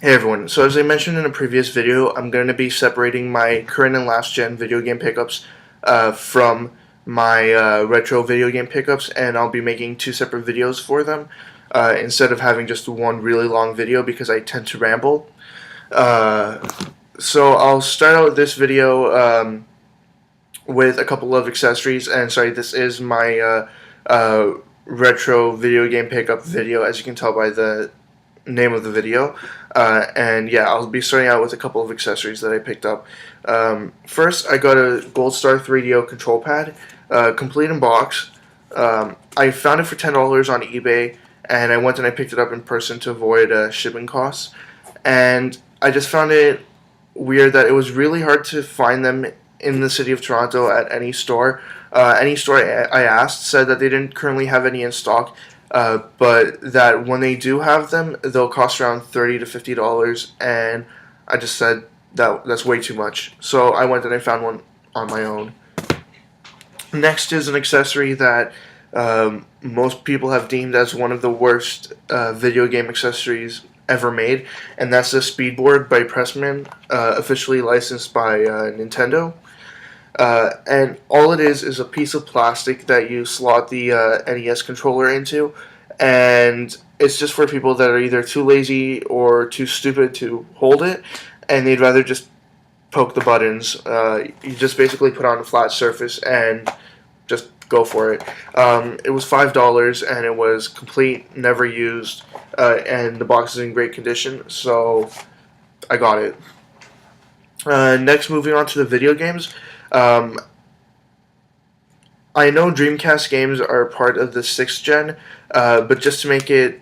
Hey everyone, so as I mentioned in a previous video, I'm going to be separating my current and last gen video game pickups from my retro video game pickups, and I'll be making two separate videos for them instead of having just one really long video because I tend to ramble. Uh, so I'll start out this video with a couple of accessories, and sorry, this is my retro video game pickup video, as you can tell by the name of the video. And yeah, I'll be starting out with a couple of accessories that I picked up. First, I got a Gold Star 3DO control pad, complete in box. I found it for $10 on eBay, and I went and I picked it up in person to avoid shipping costs. And I just found it weird that it was really hard to find them in the city of Toronto at any store. Any store I asked said that they didn't currently have any in stock, but that when they do have them, they'll cost around $30 to $50, and I just said that's way too much. So I went and I found one on my own. Next is an accessory that most people have deemed as one of the worst video game accessories ever made, and that's the Speedboard by Pressman, officially licensed by Nintendo. And all it is a piece of plastic that you slot the NES controller into, and it's just for people that are either too lazy or too stupid to hold it, and they'd rather just poke the buttons. You just basically put on a flat surface and just go for it. It was $5, and it was complete, never used, and the box is in great condition, so I got it. Next, moving on to the video games. I know Dreamcast games are part of the 6th gen, but just to make it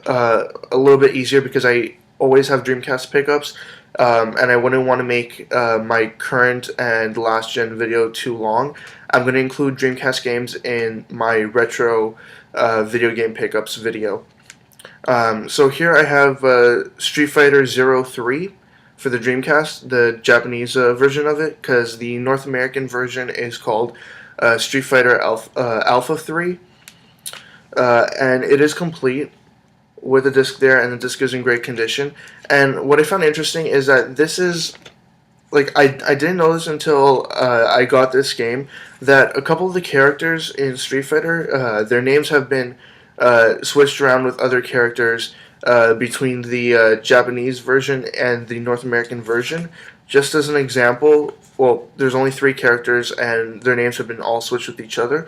a little bit easier, because I always have Dreamcast pickups, and I wouldn't want to make my current and last gen video too long, I'm going to include Dreamcast games in my retro video game pickups video. So here I have Street Fighter 03 for the Dreamcast, the Japanese version of it, because the North American version is called Street Fighter Alpha 3, and it is complete with the disc there, and the disc is in great condition. And what I found interesting is that this is, like, I didn't know this until I got this game, that a couple of the characters in Street Fighter, their names have been switched around with other characters between the Japanese version and the North American version. Just as an example, well, there's only 3 characters, and their names have been all switched with each other.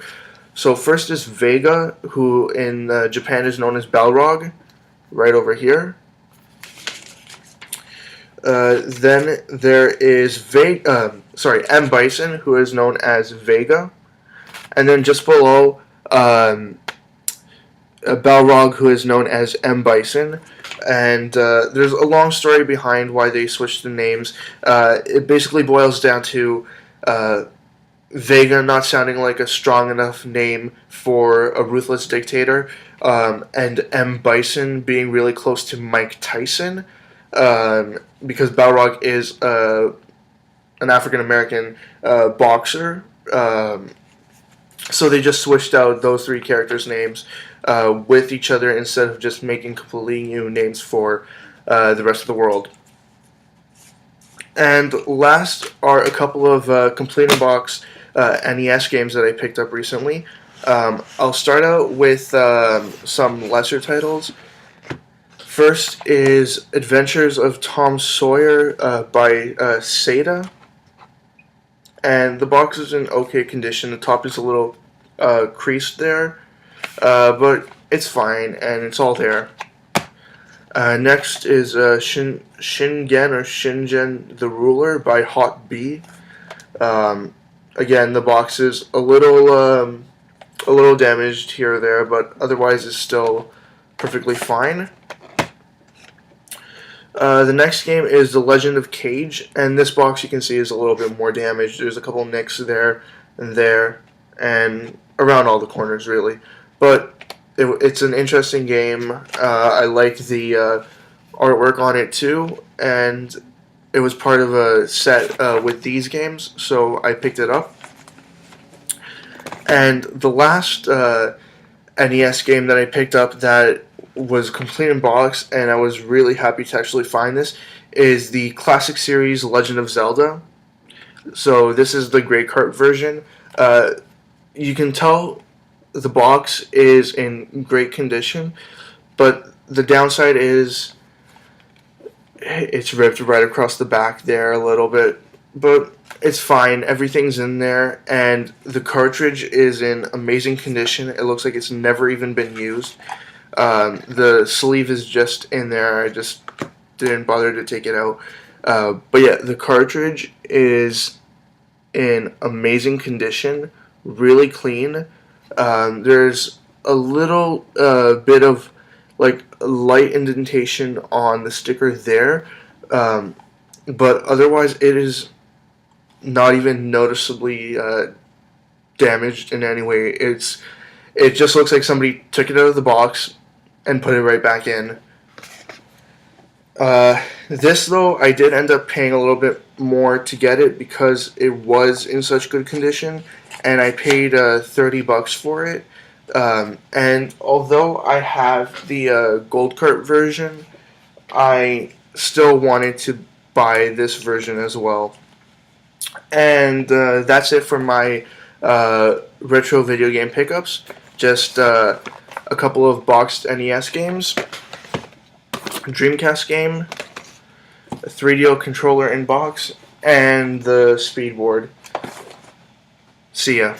So first is Vega, who in Japan is known as Balrog, right over here. Then there is M. Bison, who is known as Vega. And then just below, Balrog, who is known as M. Bison. And there's a long story behind why they switched the names. It basically boils down to Vega not sounding like a strong enough name for a ruthless dictator, and M. Bison being really close to Mike Tyson, because Balrog is an African-American boxer. So they just switched out those 3 characters' names with each other instead of just making completely new names for the rest of the world. And last are a couple of complete-in-box NES games that I picked up recently. I'll start out with some lesser titles. First is Adventures of Tom Sawyer by Sega. And the box is in okay condition. The top is a little creased there, but it's fine, and it's all there. Next is Shingen or Shingen the Ruler by Hot B. Again, the box is a little damaged here or there, but otherwise it's still perfectly fine. The next game is The Legend of Cage, and this box you can see is a little bit more damaged. There's a couple nicks there, and around all the corners really. But it's an interesting game. I like the artwork on it too, and it was part of a set with these games, so I picked it up. And the last NES game that I picked up that was complete in box, and I was really happy to actually find this, is the classic series Legend of Zelda. So this is the Great Cart version. You can tell the box is in great condition, but the downside is it's ripped right across the back there a little bit, but it's fine. Everything's in there, and the cartridge is in amazing condition. It looks like it's never even been used. The sleeve is just in there. I just didn't bother to take it out. But yeah, the cartridge is in amazing condition, really clean. There's a little bit of like light indentation on the sticker there, but otherwise it is not even noticeably damaged in any way. It just looks like somebody took it out of the box and put it right back in. This though, I did end up paying a little bit more to get it because it was in such good condition, and I paid $30 for it. And although I have the gold cart version, I still wanted to buy this version as well. And that's it for my retro video game pickups. Just a couple of boxed NES games, Dreamcast game, a 3DO controller in box, and the speedboard. See ya.